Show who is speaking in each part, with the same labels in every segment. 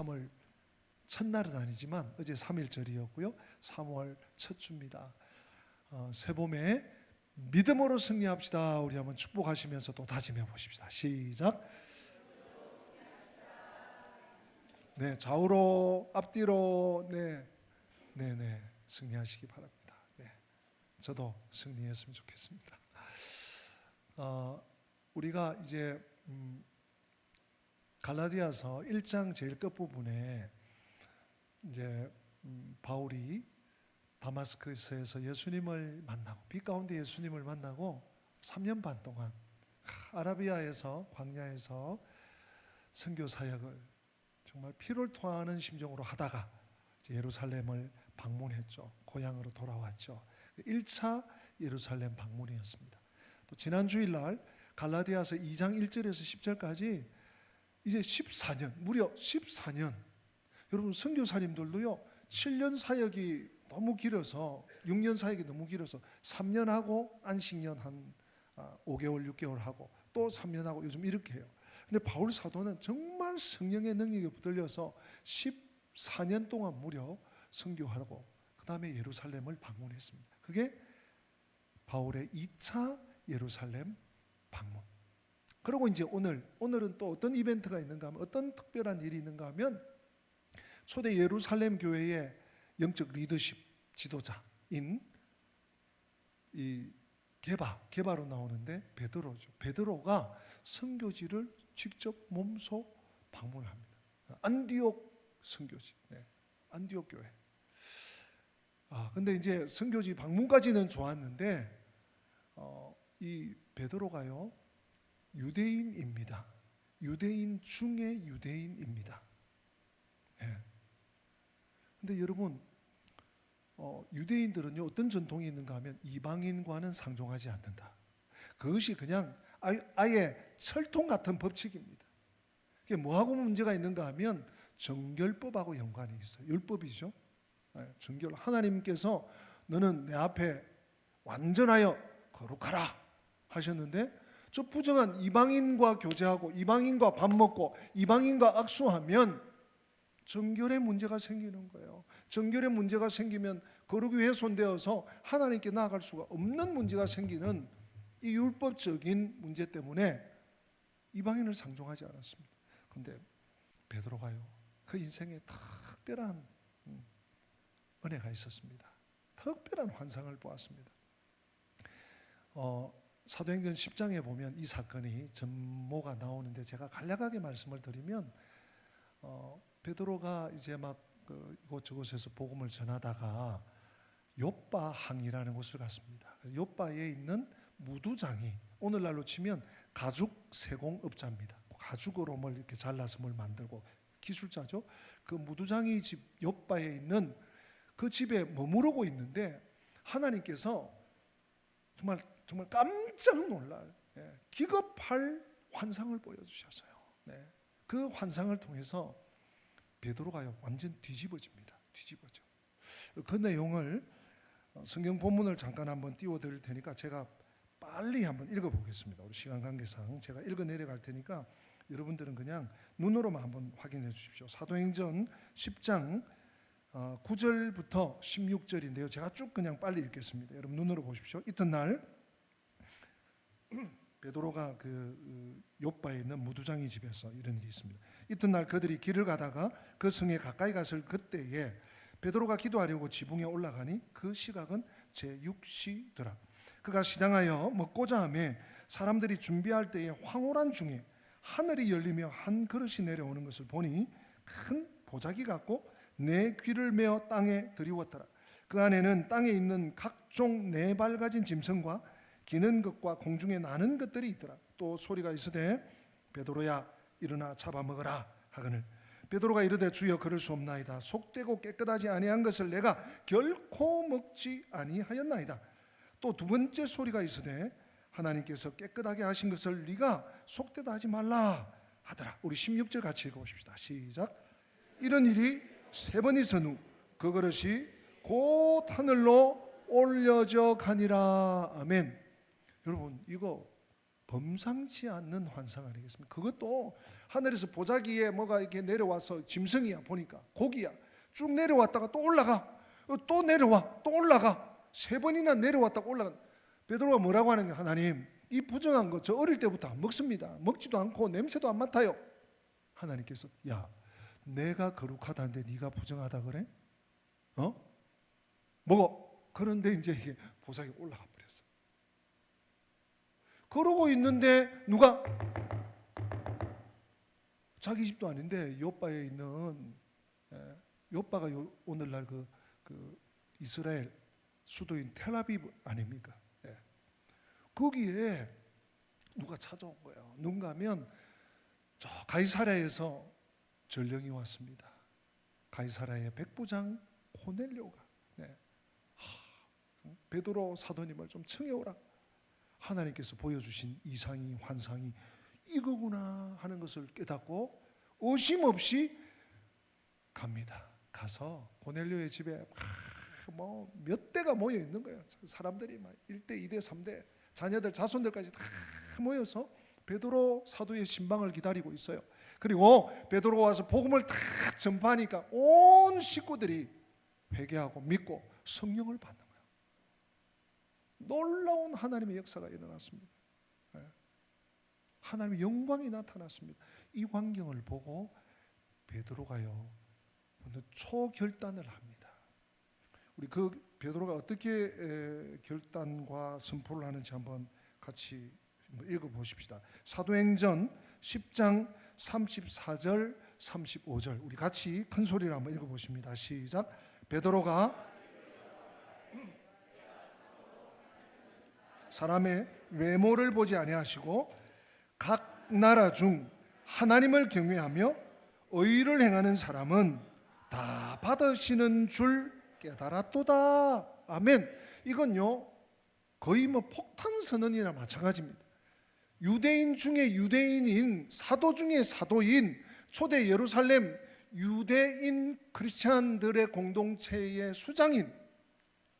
Speaker 1: 3월 첫날은 아니지만 어제 3일절이었고요. 3월 첫 주입니다. 새봄에 믿음으로 승리합시다. 우리 한번 축복하시면서 또 다짐해 보십시다. 시작. 네, 좌우로 앞뒤로 네, 승리하시기 바랍니다. 네, 저도 승리했으면 좋겠습니다. 우리가 이제 갈라디아서 1장 제일 끝부분에 이제 바울이 다마스커스에서 예수님을 만나고 빛 가운데 예수님을 만나고 3년 반 동안 아라비아에서 광야에서 선교 사역을 정말 피를 토하는 심정으로 하다가 예루살렘을 방문했죠. 고향으로 돌아왔죠. 1차 예루살렘 방문이었습니다. 또 지난 주일날 갈라디아서 2장 1절에서 10절까지 이제 14년, 무려 14년. 여러분 선교사님들도요 7년 사역이 너무 길어서 6년 사역이 너무 길어서 3년 하고 안식년 한 5개월 6개월 하고 또 3년 하고 요즘 이렇게 해요. 근데 바울 사도는 정말 성령의 능력에 붙들려서 14년 동안 무려 선교하고 그 다음에 예루살렘을 방문했습니다. 그게 바울의 2차 예루살렘 방문. 그리고 이제 오늘은 또 어떤 이벤트가 있는가 하면 어떤 특별한 일이 있는가 하면 초대 예루살렘 교회의 영적 리더십 지도자인 이 게바로 나오는데 베드로죠. 베드로가 선교지를 직접 몸소 방문합니다. 안디옥 선교지, 안디옥 교회. 근데 이제 선교지 방문까지는 좋았는데 이 베드로가요 유대인입니다. 유대인 중에 유대인입니다. 근데 여러분 유대인들은요 어떤 전통이 있는가 하면 이방인과는 상종하지 않는다. 그것이 그냥 아예 철통 같은 법칙입니다. 그게 뭐하고 문제가 있는가 하면 정결법하고 연관이 있어요. 율법이죠. 정결. 하나님께서 너는 내 앞에 완전하여 거룩하라 하셨는데 저 부정한 이방인과 교제하고 이방인과 밥 먹고 이방인과 악수하면 정결의 문제가 생기는 거예요. 정결의 문제가 생기면 거룩이 훼손되어서 하나님께 나아갈 수가 없는 문제가 생기는 이 율법적인 문제 때문에 이방인을 상종하지 않았습니다. 그런데 베드로가요 그 인생에 특별한 은혜가 있었습니다. 특별한 환상을 보았습니다. 사도행전 10장에 보면 이 사건이 전모가 나오는데 제가 간략하게 말씀을 드리면 베드로가 이제 막 이곳저곳에서 복음을 전하다가 욥바항이라는 곳을 갔습니다. 욥바에 있는 무두장이 오늘날로 치면 가죽 세공업자입니다. 가죽으로 뭘 이렇게 잘라서 뭘 만들고 기술자죠. 그 무두장이 집 욥바에 있는 그 집에 머무르고 있는데 하나님께서 정말 깜짝 놀랄 기겁할 환상을 보여주셨어요. 그 환상을 통해서 베드로가요 완전 뒤집어집니다. 뒤집어져. 그 내용을 성경 본문을 잠깐 한번 띄워드릴 테니까 제가 빨리 한번 읽어보겠습니다. 우리 시간 관계상 제가 읽어 내려갈 테니까 여러분들은 그냥 눈으로만 한번 확인해 주십시오. 사도행전 10장 9절부터 16절인데요. 제가 쭉 그냥 빨리 읽겠습니다. 여러분 눈으로 보십시오. 이튿날 베드로가 그 욥바에 있는 무두장이 집에서 이런 일이 있습니다. 이튿날 그들이 길을 가다가 그 성에 가까이 갔을 그때에 베드로가 기도하려고 지붕에 올라가니 그 시각은 제6시더라. 그가 시장하여 먹고자 하매 사람들이 준비할 때에 황홀한 중에 하늘이 열리며 한 그릇이 내려오는 것을 보니 큰 보자기 같고 내 귀를 메어 땅에 들이웠더라. 그 안에는 땅에 있는 각종 네 발 가진 짐승과 기는 것과 공중에 나는 것들이 있더라. 또 소리가 있으되 베드로야 일어나 잡아먹으라 하거늘 베드로가 이르되 주여 그럴 수 없나이다. 속되고 깨끗하지 아니한 것을 내가 결코 먹지 아니하였나이다. 또 두 번째 소리가 있으되 하나님께서 깨끗하게 하신 것을 네가 속되다 하지 말라 하더라. 우리 16절 같이 읽어보십시다. 시작. 이런 일이 세 번 있은 후 그 그릇이 곧 하늘로 올려져 가니라. 아멘. 여러분 이거 범상치 않는 환상 아니겠습니까? 그것도 하늘에서 보자기에 뭐가 이렇게 내려와서 짐승이야, 보니까 고기야. 쭉 내려왔다가 또 올라가, 또 내려와, 또 올라가. 3번이나 내려왔다가 올라가. 베드로가 뭐라고 하는 게, 하나님, 이 부정한 거 저 어릴 때부터 안 먹습니다. 먹지도 않고 냄새도 안 맡아요. 하나님께서, 야, 내가 거룩하다는데 네가 부정하다 그래? 먹어. 그런데 이제 이게 보자기가 올라가 버렸어. 그러고 있는데 누가, 자기 집도 아닌데 요바에 있는, 요바가 오늘날 그 이스라엘 수도인 텔아비브 아닙니까? 거기에 누가 찾아온 거예요. 누군가 하면 저 가이사랴에서 전령이 왔습니다. 가이사랴의 백부장 코넬료가 베드로 사도님을 좀 청해오라. 하나님께서 보여주신 이상이, 환상이 이거구나 하는 것을 깨닫고 의심 없이 갑니다. 가서 고넬료의 집에 뭐 몇 대가 모여 있는 거예요. 사람들이 막 1대, 2대, 3대, 자녀들, 자손들까지 다 모여서 베드로 사도의 신방을 기다리고 있어요. 그리고 베드로가 와서 복음을 다 전파하니까 온 식구들이 회개하고 믿고 성령을 받는 거예요. 놀라운 하나님의 역사가 일어났습니다. 하나님의 영광이 나타났습니다. 이 광경을 보고 베드로가요, 초결단을 합니다. 우리 그 베드로가 어떻게 결단과 선포를 하는지 한번 같이 읽어보십시다. 사도행전 10장 34절 35절 우리 같이 큰 소리로 한번 읽어보십니다. 시작. 베드로가 사람의 외모를 보지 아니하시고 각 나라 중 하나님을 경외하며 의를 행하는 사람은 다 받으시는 줄 깨달았도다. 아멘. 이건요 거의 뭐 폭탄 선언이나 마찬가지입니다. 유대인 중에 유대인인, 사도 중에 사도인, 초대 예루살렘 유대인 크리스찬들의 공동체의 수장인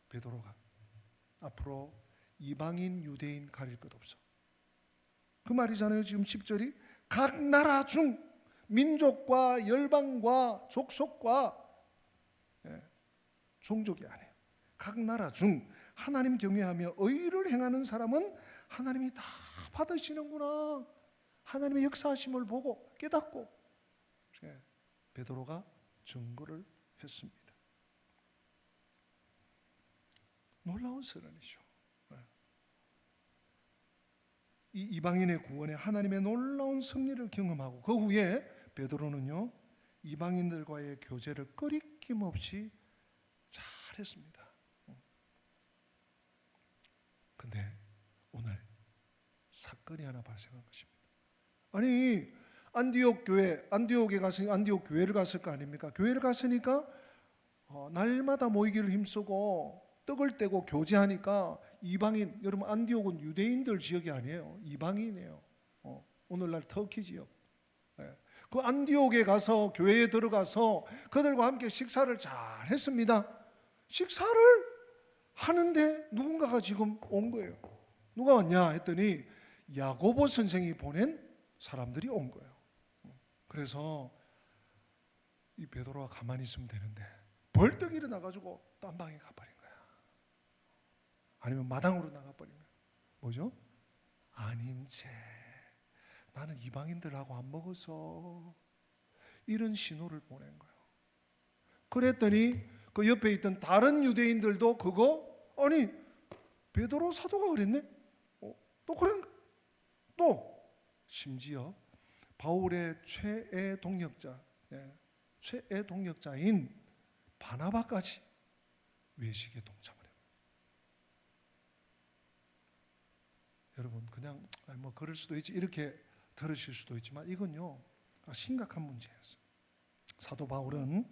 Speaker 1: 베드로가 앞으로 이방인 유대인 가릴 것 없어. 그 말이잖아요. 지금 10절이 각 나라 중 민족과 열방과 족속과 종족이 아니에요. 각 나라 중 하나님 경외하며 의를 행하는 사람은 하나님이 다 받으시는구나. 하나님의 역사하심을 보고 깨닫고 베드로가 증거를 했습니다. 놀라운 선언이죠. 이 이방인의 구원에 하나님의 놀라운 승리를 경험하고 그 후에 베드로는요 이방인들과의 교제를 끊김 없이 잘했습니다. 근데 오늘 사건이 하나 발생한 것입니다. 아니 안디옥 교회, 안디옥에 가서 안디옥 교회를 갔을 거 아닙니까? 교회를 갔으니까 날마다 모이기를 힘쓰고 떡을 떼고 교제하니까 이방인, 여러분 안디옥은 유대인들 지역이 아니에요. 이방인이에요. 오늘날 터키 지역. 그 안디옥에 가서 교회에 들어가서 그들과 함께 식사를 잘 했습니다. 식사를 하는데 누군가가 지금 온 거예요. 누가 왔냐 했더니 야고보 선생이 보낸 사람들이 온 거예요. 그래서 이 베드로가 가만히 있으면 되는데 벌떡 일어나가지고 딴 방에 가버린 거야. 아니면 마당으로 나가버린 거야. 뭐죠? 아닌 채 나는 이방인들하고 안 먹어서, 이런 신호를 보낸 거예요. 그랬더니 그 옆에 있던 다른 유대인들도 그거, 아니 베드로 사도가 그랬네? 또 그런, 또 심지어 바울의 최애 동역자, 최애 동역자인 바나바까지 외식에 동참을 해요. 여러분 그냥 뭐 그럴 수도 있지 이렇게 들으실 수도 있지만 이건요 심각한 문제였어요. 사도 바울은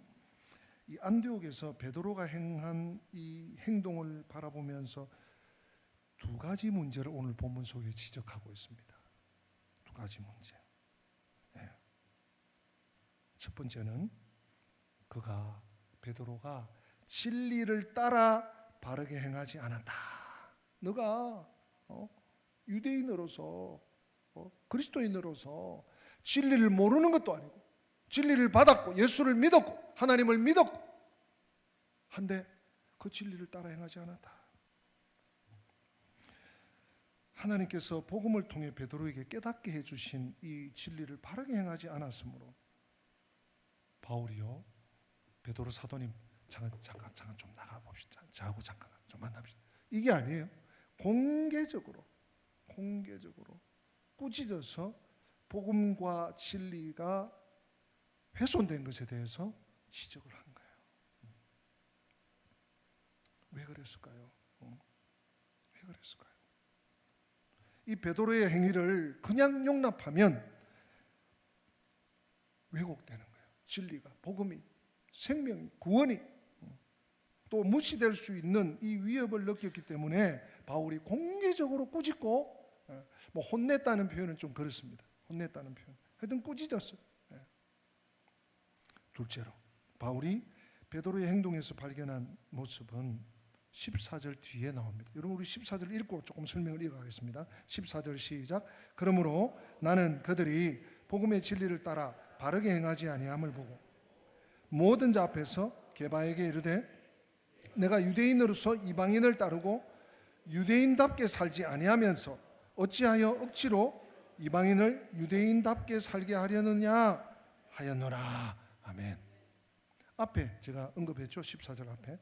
Speaker 1: 이 안디옥에서 베드로가 행한 이 행동을 바라보면서 두 가지 문제를 오늘 본문 속에 지적하고 있습니다. 두 가지 문제. 첫 번째는 베드로가 진리를 따라 바르게 행하지 않았다. 너가 유대인으로서 그리스도인으로서 진리를 모르는 것도 아니고 진리를 받았고 예수를 믿었고 하나님을 믿었고 한데 그 진리를 따라 행하지 않았다. 하나님께서 복음을 통해 베드로에게 깨닫게 해주신 이 진리를 바르게 행하지 않았으므로 바울이요, 베드로 사도님 잠깐 좀 나가봅시다. 저하고 잠깐 좀 만납시다. 이게 아니에요. 공개적으로 꾸짖어서 복음과 진리가 훼손된 것에 대해서 지적을 한 거예요. 왜 그랬을까요? 왜 그랬을까요? 이 베드로의 행위를 그냥 용납하면 왜곡되는 거예요. 진리가, 복음이, 생명이, 구원이 또 무시될 수 있는 이 위협을 느꼈기 때문에 바울이 공개적으로 꾸짖고, 뭐 혼냈다는 표현은 좀 그렇습니다. 혼냈다는 표현. 하여튼 꾸짖었어요. 둘째로 바울이 베드로의 행동에서 발견한 모습은 14절 뒤에 나옵니다. 여러분 우리 14절 읽고 조금 설명을 이어가겠습니다. 14절 시작. 그러므로 나는 그들이 복음의 진리를 따라 바르게 행하지 아니함을 보고 모든 자 앞에서 게바에게 이르되 내가 유대인으로서 이방인을 따르고 유대인답게 살지 아니하면서 어찌하여 억지로 이방인을 유대인답게 살게 하려느냐 하였노라. 아멘. 앞에 제가 언급했죠. 14절 앞에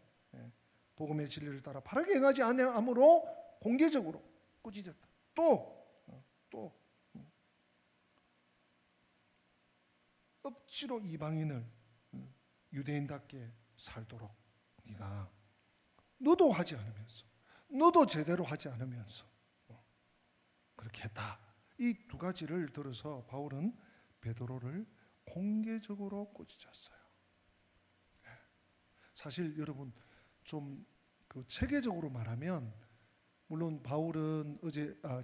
Speaker 1: 복음의 진리를 따라 바르게 행하지 아니함으로 공개적으로 꾸짖었다. 또 억지로 이방인을 유대인답게 살도록 네가 너도 하지 않으면서 너도 제대로 하지 않으면서 그렇게 했다. 이 두 가지를 들어서 바울은 베드로를 공개적으로 꾸짖었어요. 사실 여러분 좀 그 체계적으로 말하면 물론 바울은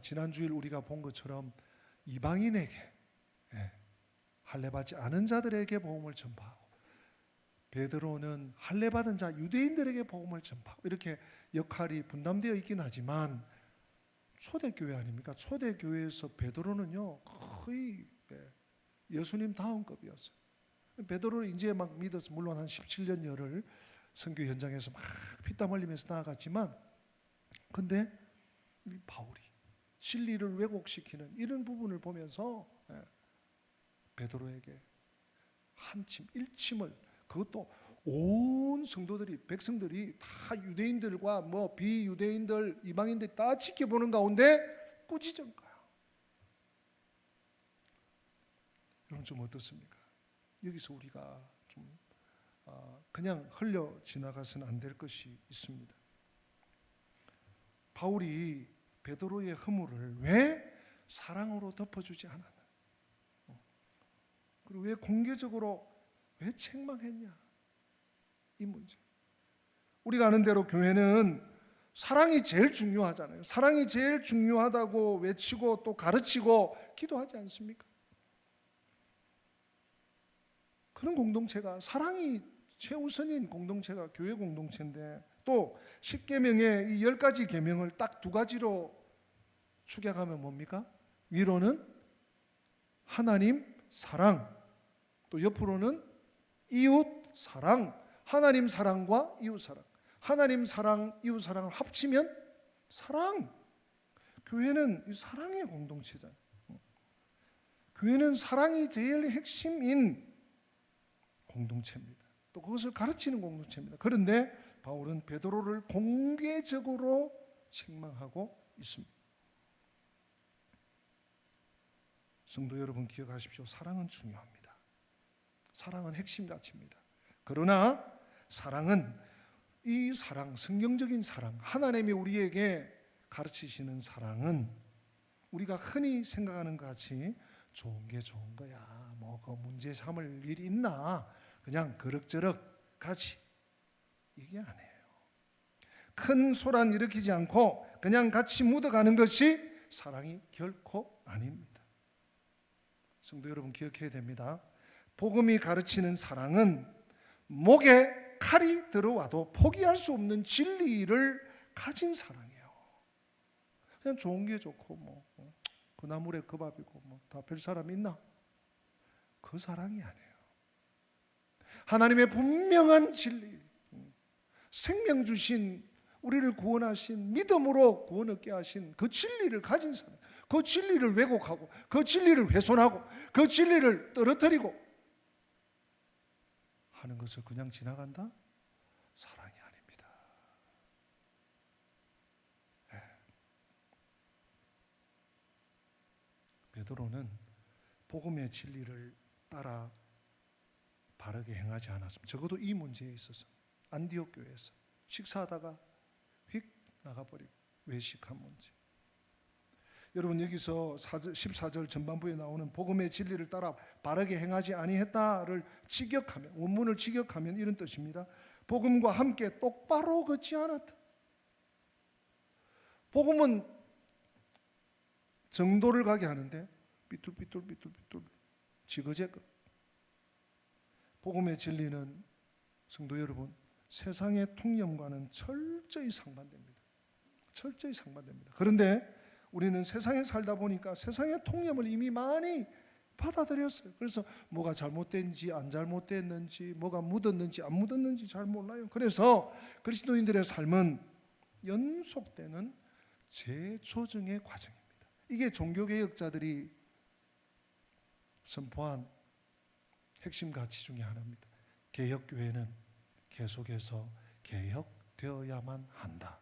Speaker 1: 지난주일 우리가 본 것처럼 이방인에게 할례받지 않은 자들에게 복음을 전파하고 베드로는 할례받은 자 유대인들에게 복음을 전파하고 이렇게 역할이 분담되어 있긴 하지만 초대교회 아닙니까? 초대교회에서 베드로는요 거의 예수님 다음급이었어요. 베드로를 이제 막 믿어서 물론 한 17년여를 선교 현장에서 막 피땀 흘리면서 나아갔지만 근데 이 바울이 진리를 왜곡시키는 이런 부분을 보면서 베드로에게 한침 일침을 그것도 온 성도들이 백성들이 다 유대인들과 뭐 비유대인들 이방인들이 다 지켜보는 가운데 꾸짖은 거야. 여러분 좀 어떻습니까? 여기서 우리가 좀 그냥 흘려 지나가서는 안 될 것이 있습니다. 바울이 베드로의 허물을 왜 사랑으로 덮어주지 않았나? 그리고 왜 공개적으로 왜 책망했냐? 이 문제. 우리가 아는 대로 교회는 사랑이 제일 중요하잖아요. 사랑이 제일 중요하다고 외치고 또 가르치고 기도하지 않습니까? 그런 공동체가 사랑이 최우선인 공동체가 교회 공동체인데 또 10계명의 이 10가지 계명을 딱 두 가지로 축약하면 뭡니까? 위로는 하나님 사랑, 또 옆으로는 이웃 사랑, 하나님 사랑과 이웃 사랑. 하나님 사랑, 이웃 사랑을 합치면 사랑. 교회는 사랑의 공동체잖아요. 교회는 사랑이 제일 핵심인 공동체입니다. 또 그것을 가르치는 공동체입니다. 그런데 바울은 베드로를 공개적으로 책망하고 있습니다. 성도 여러분 기억하십시오. 사랑은 중요합니다. 사랑은 핵심 가치입니다. 그러나 사랑은 이 사랑, 성경적인 사랑, 하나님이 우리에게 가르치시는 사랑은 우리가 흔히 생각하는 것 같이 좋은 게 좋은 거야. 뭐 그 문제 삼을 일이 있나? 그냥 그럭저럭 가지. 이게 아니에요. 큰 소란 일으키지 않고 그냥 같이 묻어가는 것이 사랑이 결코 아닙니다. 성도 여러분 기억해야 됩니다. 복음이 가르치는 사랑은 목에 칼이 들어와도 포기할 수 없는 진리를 가진 사랑이에요. 그냥 좋은 게 좋고 뭐 그 나물에 그 밥이고 뭐 다 별 사람 있나? 그 사랑이 아니에요. 하나님의 분명한 진리, 생명 주신, 우리를 구원하신, 믿음으로 구원 얻게 하신 그 진리를 가진 사람, 그 진리를 왜곡하고 그 진리를 훼손하고 그 진리를 떨어뜨리고 하는 것을 그냥 지나간다? 사랑이 아닙니다. 네. 베드로는 복음의 진리를 따라 바르게 행하지 않았습니다. 적어도 이 문제에 있어서 안디옥 교회에서 식사하다가 휙 나가버리고 외식한 문제. 여러분, 여기서 14절 전반부에 나오는 복음의 진리를 따라 바르게 행하지 아니했다를 직역하면, 원문을 직역하면 이런 뜻입니다. 복음과 함께 똑바로 걷지 않았다. 복음은 정도를 가게 하는데 삐뚤삐뚤 지그재그. 복음의 진리는 성도 여러분, 세상의 통념과는 철저히 상반됩니다. 철저히 상반됩니다. 그런데 우리는 세상에 살다 보니까 세상의 통념을 이미 많이 받아들였어요. 그래서 뭐가 잘못된지 안 잘못됐는지, 뭐가 묻었는지 안 묻었는지 잘 몰라요. 그래서 그리스도인들의 삶은 연속되는 재조정의 과정입니다. 이게 종교개혁자들이 선포한 핵심 가치 중에 하나입니다. 개혁교회는 계속해서 개혁되어야만 한다.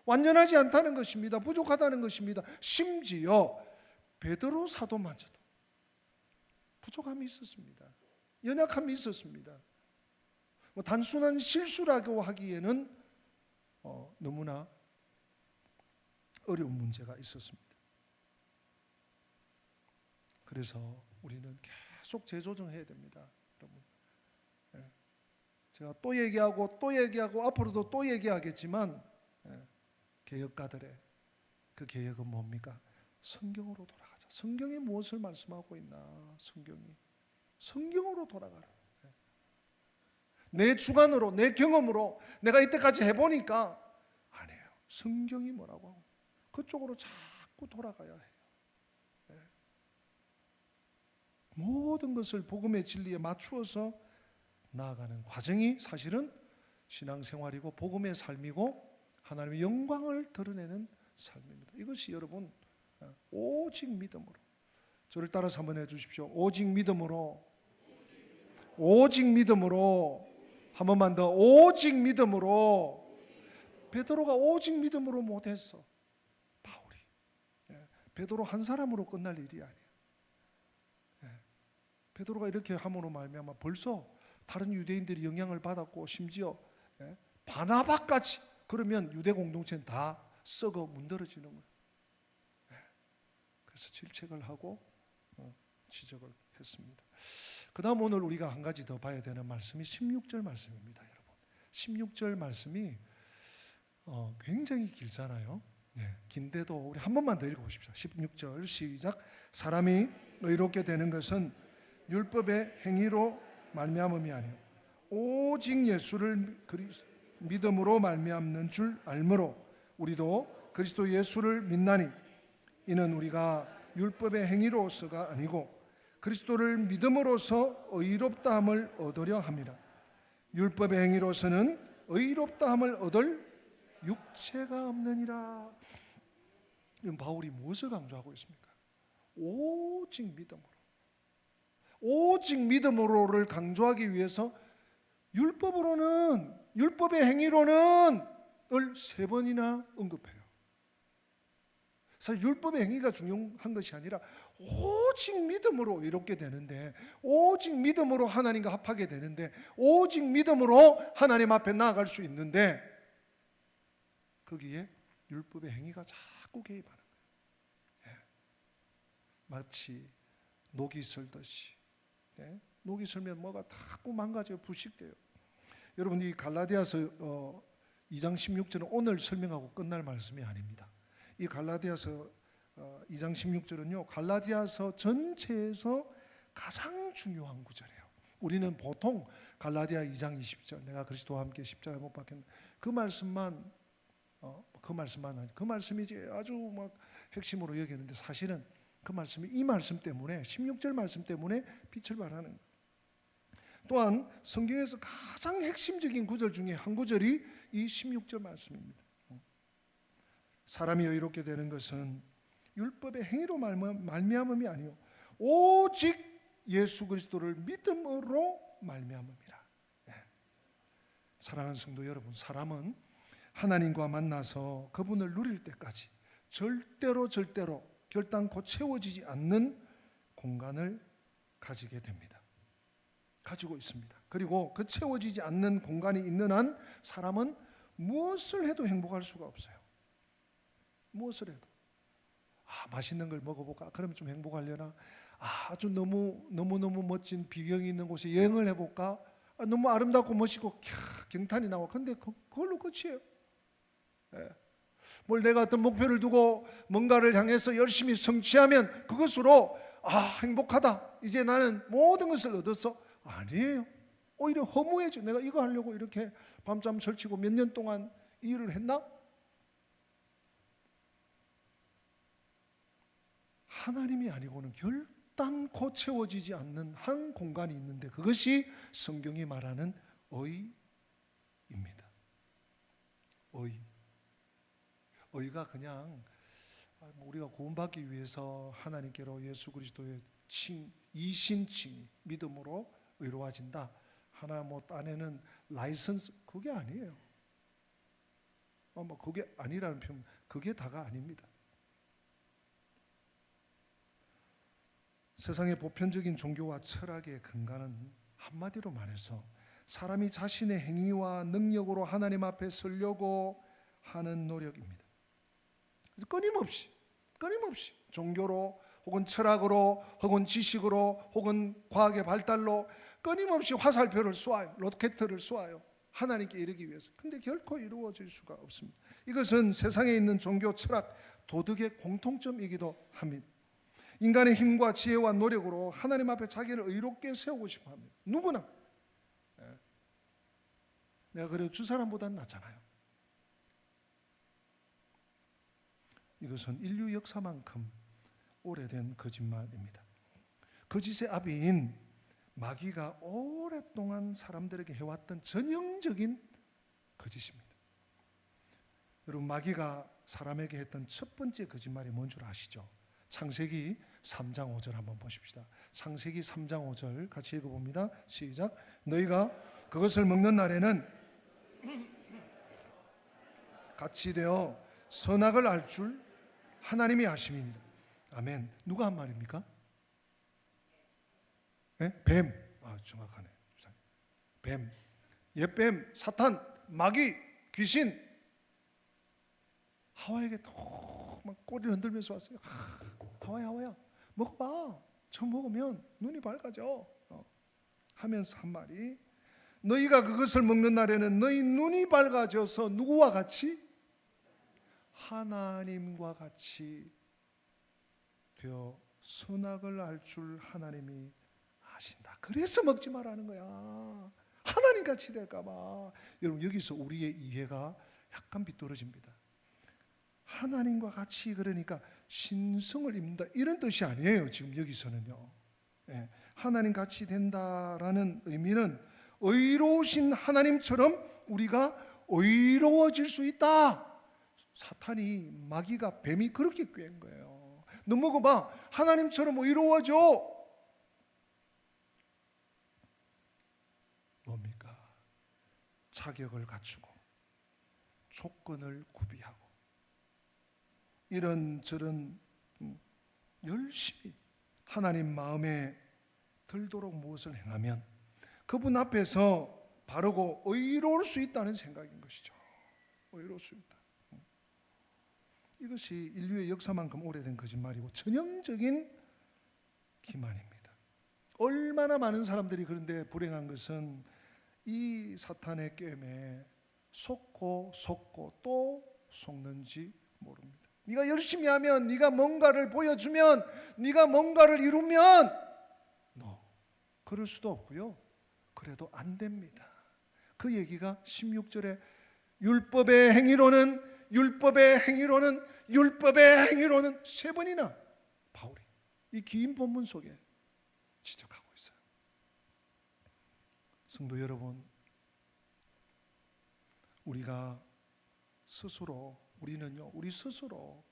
Speaker 1: 완전하지 않다는 것입니다. 부족하다는 것입니다. 심지어 베드로 사도마저도 부족함이 있었습니다. 연약함이 있었습니다. 단순한 실수라고 하기에는 너무나 어려운 문제가 있었습니다. 그래서 우리는 계속 재조정해야 됩니다. 여러분, 제가 또 얘기하고 앞으로도 또 얘기하겠지만 개혁가들의 그 개혁은 뭡니까? 성경으로 돌아가자. 성경이 무엇을 말씀하고 있나? 성경으로 돌아가라. 내 주관으로, 내 경험으로 내가 이때까지 해보니까 아니에요. 성경이 뭐라고 하고 그쪽으로 자꾸 돌아가야 해요. 모든 것을 복음의 진리에 맞추어서 나아가는 과정이 사실은 신앙생활이고 복음의 삶이고 하나님의 영광을 드러내는 삶입니다. 이것이 여러분 오직 믿음으로, 저를 따라서 한번 해주십시오. 오직 믿음으로, 오직 믿음으로, 한 번만 더, 오직 믿음으로. 베드로가 오직 믿음으로 못했어. 바울이. 베드로 한 사람으로 끝날 일이 아니에요. 베드로가 이렇게 함으로 말미암아 벌써 다른 유대인들이 영향을 받았고 심지어 바나바까지, 그러면 유대 공동체는 다 썩어 문드러지는 거예요. 그래서 질책을 하고 지적을 했습니다. 그 다음 오늘 우리가 한 가지 더 봐야 되는 말씀이 16절 말씀입니다. 여러분, 16절 말씀이 굉장히 길잖아요. 긴데도 우리 한 번만 더 읽어보십시오. 16절 시작. 사람이 의롭게 되는 것은 율법의 행위로 말미암음이 아니요 오직 예수를 믿음으로 말미암는 줄 알므로 우리도 그리스도 예수를 믿나니 이는 우리가 율법의 행위로서가 아니고 그리스도를 믿음으로써 의롭다함을 얻으려 함이라. 율법의 행위로서는 의롭다함을 얻을 육체가 없느니라. 이건 바울이 무엇을 강조하고 있습니까? 오직 믿음으로, 오직 믿음으로를 강조하기 위해서 율법으로는, 율법의 행위로는 을 3번이나 언급해요. 사실 율법의 행위가 중요한 것이 아니라 오직 믿음으로 이롭게 되는데, 오직 믿음으로 하나님과 합하게 되는데, 오직 믿음으로 하나님 앞에 나아갈 수 있는데 거기에 율법의 행위가 자꾸 개입하는 거예요. 마치 녹이 슬듯이. 녹이 슬면 뭐가 자꾸 망가져요. 부식돼요. 여러분, 이 갈라디아서 2장 16절은 오늘 설명하고 끝날 말씀이 아닙니다. 이 갈라디아서 2장 16절은요, 갈라디아서 전체에서 가장 중요한 구절이에요. 우리는 보통 갈라디아 2장 20절 내가 그리스도와 함께 십자가에 못 박혔는 그 말씀만 그 말씀이 아주 막 핵심으로 여기는데 사실은 그 말씀이 이 말씀 때문에 16절 말씀 때문에 빛을 발하는 거예요. 또한 성경에서 가장 핵심적인 구절 중에 한 구절이 이 16절 말씀입니다. 사람이 의롭게 되는 것은 율법의 행위로 말미암음이 아니요 오직 예수 그리스도를 믿음으로 말미암음이라. 사랑하는 성도 여러분, 사람은 하나님과 만나서 그분을 누릴 때까지 절대로 결단코 채워지지 않는 공간을 가지게 됩니다. 가지고 있습니다. 그리고 그 채워지지 않는 공간이 있는 한 사람은 무엇을 해도 행복할 수가 없어요. 무엇을 해도. 맛있는 걸 먹어볼까? 그러면 좀 행복하려나? 아주 너무 멋진 비경이 있는 곳에 여행을 해볼까? 너무 아름답고 멋있고 경탄이 나와. 근데 그걸로 끝이에요. 뭘 내가 어떤 목표를 두고 뭔가를 향해서 열심히 성취하면 그것으로 행복하다. 이제 나는 모든 것을 얻었어. 아니에요. 오히려 허무해져. 내가 이거 하려고 이렇게 밤잠 설치고 몇 년 동안 이 일을 했나? 하나님이 아니고는 결단코 채워지지 않는 한 공간이 있는데 그것이 성경이 말하는 의입니다. 의가 그냥 우리가 구원받기 위해서 하나님께로 예수 그리스도의 이신칭이 믿음으로 의로워진다. 하나 따내는 라이선스 그게 아니에요. 그게 아니라는 표현, 그게 다가 아닙니다. 세상의 보편적인 종교와 철학의 근간은 한마디로 말해서 사람이 자신의 행위와 능력으로 하나님 앞에 서려고 하는 노력입니다. 그래서 끊임없이 종교로 혹은 철학으로 혹은 지식으로 혹은 과학의 발달로 끊임없이 화살표를 쏘아요. 로켓을 쏘아요. 하나님께 이르기 위해서. 근데 결코 이루어질 수가 없습니다. 이것은 세상에 있는 종교, 철학, 도덕의 공통점이기도 합니다. 인간의 힘과 지혜와 노력으로 하나님 앞에 자기를 의롭게 세우고 싶어 합니다. 누구나. 내가 그래도 주 사람보다는 낫잖아요. 이것은 인류 역사만큼 오래된 거짓말입니다. 거짓의 아비인 마귀가 오랫동안 사람들에게 해왔던 전형적인 거짓입니다. 여러분, 마귀가 사람에게 했던 첫 번째 거짓말이 뭔 줄 아시죠? 창세기 3장 5절 한번 보십시다. 창세기 3장 5절 같이 읽어봅니다. 시작. 너희가 그것을 먹는 날에는 같이 되어 선악을 알 줄 하나님이 아심이니라. 아멘. 누가 한 말입니까? 뱀. 정확하네. 뱀. 옛뱀, 사탄, 마귀, 귀신. 하와에게 막 꼬리를 흔들면서 왔어요. 하와야 먹어봐. 저 먹으면 눈이 밝아져. 하면서 한 말이, 너희가 그것을 먹는 날에는 너희 눈이 밝아져서 누구와 같이? 하나님과 같이 되어 선악을 알 줄 하나님이 아신다. 그래서 먹지 말라는 거야. 하나님 같이 될까 봐. 여러분, 여기서 우리의 이해가 약간 비뚤어집니다. 하나님과 같이, 그러니까 신성을 입는다 이런 뜻이 아니에요. 지금 여기서는요. 하나님 같이 된다라는 의미는 의로우신 하나님처럼 우리가 의로워질 수 있다. 사탄이, 마귀가, 뱀이 그렇게 꾀인 거예요. 너 먹어봐. 하나님처럼 의로워져. 뭡니까? 자격을 갖추고 조건을 구비하고 이런저런 열심히 하나님 마음에 들도록 무엇을 행하면 그분 앞에서 바르고 의로울 수 있다는 생각인 것이죠. 의로울 수 있다. 이것이 인류의 역사만큼 오래된 거짓말이고 전형적인 기만입니다. 얼마나 많은 사람들이 그런데 불행한 것은 이 사탄의 게임에 속고 또 속는지 모릅니다. 네가 열심히 하면, 네가 뭔가를 보여주면, 네가 뭔가를 이루면 그럴 수도 없고요. 그래도 안 됩니다. 그 얘기가 16절에 율법의 행위로는 율법의 행위로는 3번이나 바울이 이 긴 본문 속에 지적하고 있어요. 성도 여러분, 우리가 우리 스스로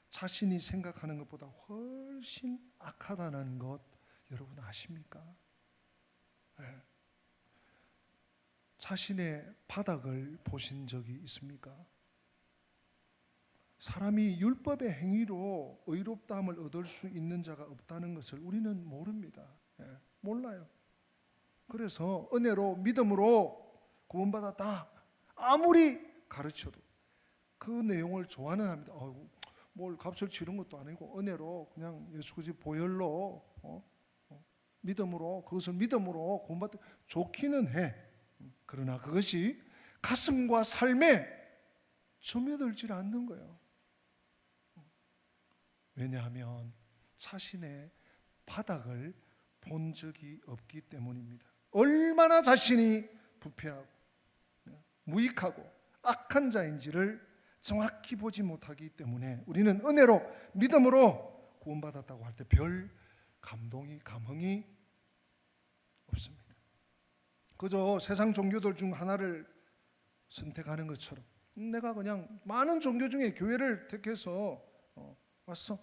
Speaker 1: 자신이 생각하는 것보다 훨씬 악하다는 것 여러분 아십니까? 네. 자신의 바닥을 보신 적이 있습니까? 사람이 율법의 행위로 의롭다함을 얻을 수 있는 자가 없다는 것을 우리는 모릅니다. 몰라요. 그래서 은혜로 믿음으로 구원받았다 아무리 가르쳐도 그 내용을 좋아는 합니다. 뭘 값을 치른 것도 아니고 은혜로 그냥 예수 그리스도의 보혈로 믿음으로, 그것을 믿음으로 구원받다 좋기는 해. 그러나 그것이 가슴과 삶에 점여들지 않는 거예요. 왜냐하면 자신의 바닥을 본 적이 없기 때문입니다. 얼마나 자신이 부패하고 무익하고 악한 자인지를 정확히 보지 못하기 때문에 우리는 은혜로 믿음으로 구원받았다고 할 때 별 감흥이 없습니다. 그저 세상 종교들 중 하나를 선택하는 것처럼 내가 그냥 많은 종교 중에 교회를 택해서 왔어,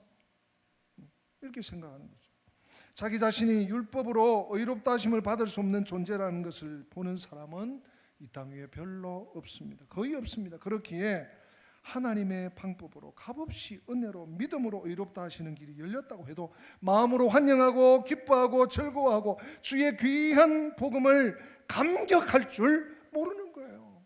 Speaker 1: 이렇게 생각하는 거죠. 자기 자신이 율법으로 의롭다 하심을 받을 수 없는 존재라는 것을 보는 사람은 이 땅 위에 별로 없습니다. 거의 없습니다. 그렇기에 하나님의 방법으로 값없이 은혜로 믿음으로 의롭다 하시는 길이 열렸다고 해도 마음으로 환영하고 기뻐하고 즐거워하고 주의 귀한 복음을 감격할 줄 모르는 거예요.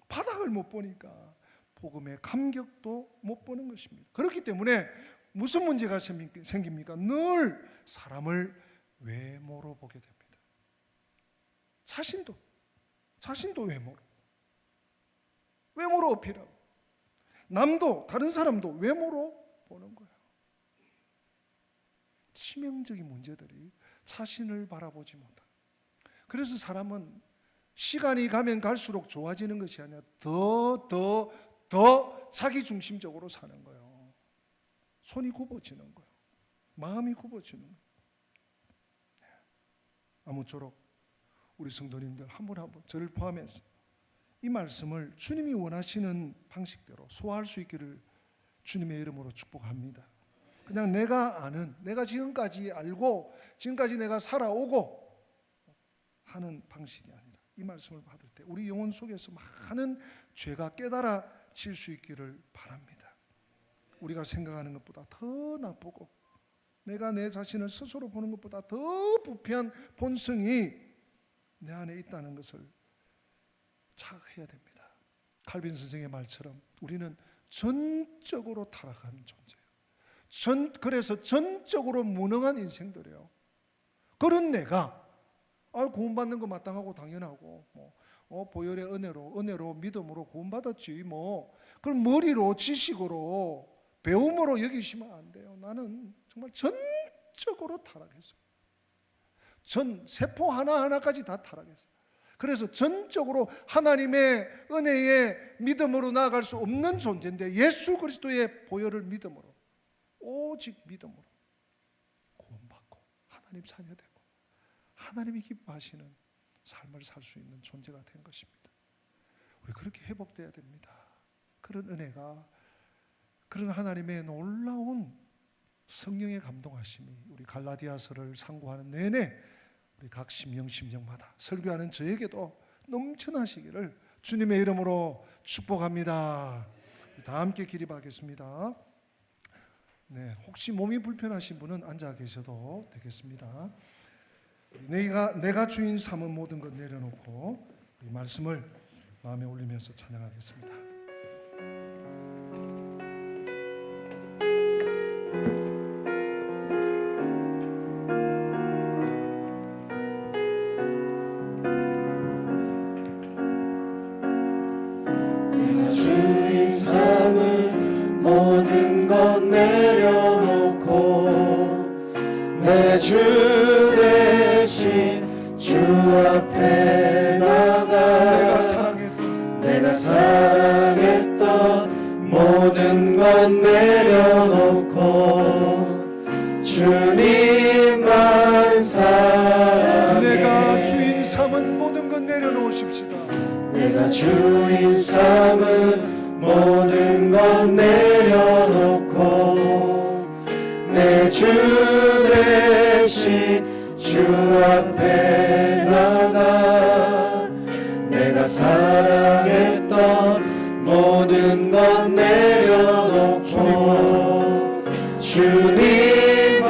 Speaker 1: 바닥을 못 보니까 복음의 감격도 못 보는 것입니다. 그렇기 때문에 무슨 문제가 생깁니까? 늘 사람을 외모로 보게 됩니다. 자신도 외모로 어필하고 남도 다른 사람도 외모로 보는 거예요. 치명적인 문제들이 자신을 바라보지 못하고, 그래서 사람은 시간이 가면 갈수록 좋아지는 것이 아니라 더 자기 중심적으로 사는 거예요. 손이 굽어지는 거예요. 마음이 굽어지는 거예요. 아무쪼록 우리 성도님들 한 분 한 분 저를 포함해서 이 말씀을 주님이 원하시는 방식대로 소화할 수 있기를 주님의 이름으로 축복합니다. 그냥 내가 아는, 내가 지금까지 알고 지금까지 내가 살아오고 하는 방식이 아니라 이 말씀을 받을 때 우리 영혼 속에서 많은 죄가 깨달아질 수 있기를 바랍니다. 우리가 생각하는 것보다 더 나쁘고 내가 내 자신을 스스로 보는 것보다 더 부패한 본성이 내 안에 있다는 것을 자각해야 됩니다. 칼빈 선생의 말처럼 우리는 전적으로 타락한 존재예요. 그래서 전적으로 무능한 인생들이에요. 그런 내가 구원받는 거 마땅하고 당연하고 보혈의 은혜로 믿음으로 구원받았지 그럼 머리로 지식으로 배움으로 여기시면 안 돼요. 나는 정말 전적으로 타락했어요. 세포 하나하나까지 다 타락했어요. 그래서 전적으로 하나님의 은혜의 믿음으로 나아갈 수 없는 존재인데 예수 그리스도의 보혈을 믿음으로, 오직 믿음으로 구원받고 하나님 자녀되고 하나님이 기뻐하시는 삶을 살 수 있는 존재가 된 것입니다. 우리 그렇게 회복돼야 됩니다. 그런 은혜가, 그런 하나님의 놀라운 성령의 감동하심이 우리 갈라디아서를 상고하는 내내 우리 각 심령마다 설교하는 저에게도 넘쳐나시기를 주님의 이름으로 축복합니다. 다 함께 기립하겠습니다. 네, 혹시 몸이 불편하신 분은 앉아 계셔도 되겠습니다. 내가 주인 삼은 모든 것 내려놓고 이 말씀을 마음에 올리면서 찬양하겠습니다.
Speaker 2: 모든 것 내려놓고 내 주 대신 주 앞에 나가 내가 사랑했던
Speaker 1: 삼은 모든 것 내려놓으십시다.
Speaker 2: 내가 주인 삼은 모든 것 내려놓고 내 주 대신 주 앞에 나가 내가 사랑했던 모든 것 내려놓고 주님만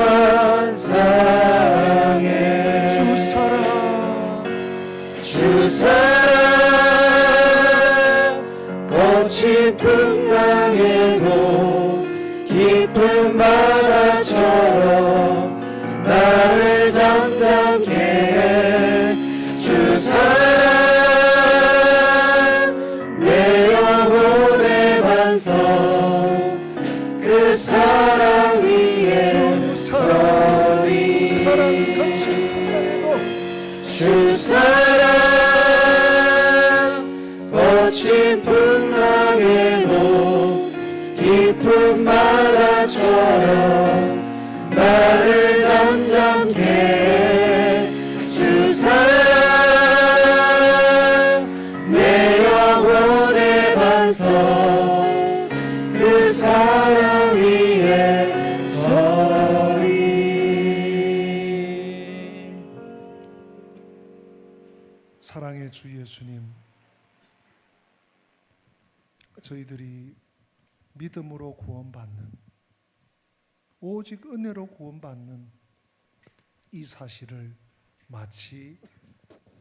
Speaker 2: 사랑해. 주 사랑 거친 풍랑에도 깊은 바다처럼 나를 잠잠케 해. 주 사랑 내 영혼의 반석 그 사랑 위에 서리. 주 사랑 거친 풍랑에도 깊은 바다처럼 나를 잠잠케 해. 주 사랑 내 영혼의 반석 그 사랑 위에 서리.
Speaker 1: 사랑의 주 예수님, 저희들이 믿음으로 구원받는, 오직 은혜로 구원받는 이 사실을 마치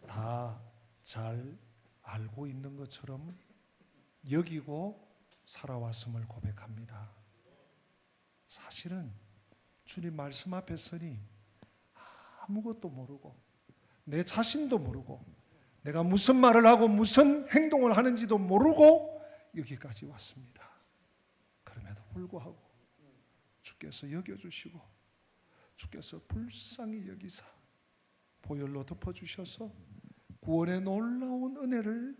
Speaker 1: 다 잘 알고 있는 것처럼 여기고 살아왔음을 고백합니다. 사실은 주님 말씀 앞에 서니 아무것도 모르고 내 자신도 모르고 내가 무슨 말을 하고 무슨 행동을 하는지도 모르고 여기까지 왔습니다. 그럼에도 불구하고 주께서 여겨주시고 주께서 불쌍히 여기사 보혈로 덮어주셔서 구원의 놀라운 은혜를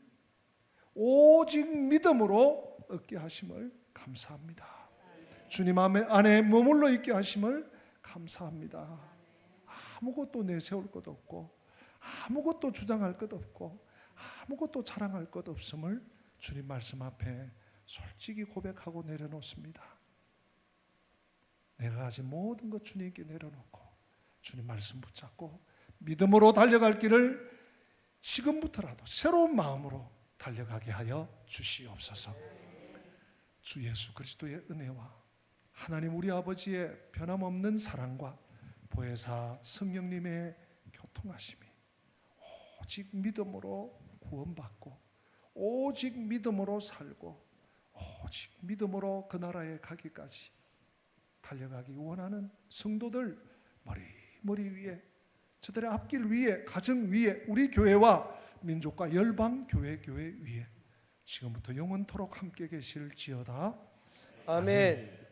Speaker 1: 오직 믿음으로 얻게 하심을 감사합니다. 주님 안에 머물러 있게 하심을 감사합니다. 아무것도 내세울 것 없고 아무것도 주장할 것 없고 아무것도 자랑할 것 없음을 주님 말씀 앞에 솔직히 고백하고 내려놓습니다. 내가 가진 모든 것 주님께 내려놓고 주님 말씀 붙잡고 믿음으로 달려갈 길을 지금부터라도 새로운 마음으로 달려가게 하여 주시옵소서. 주 예수 그리스도의 은혜와 하나님 우리 아버지의 변함없는 사랑과 보혜사 성령님의 교통하심이 오직 믿음으로 구원받고 오직 믿음으로 살고 오직 믿음으로 그 나라에 가기까지 달려가기 원하는 성도들 머리 위에, 저들의 앞길 위에, 가정 위에, 우리 교회와 민족과 열방 교회 위에 지금부터 영원토록 함께 계실지어다.
Speaker 2: 아멘.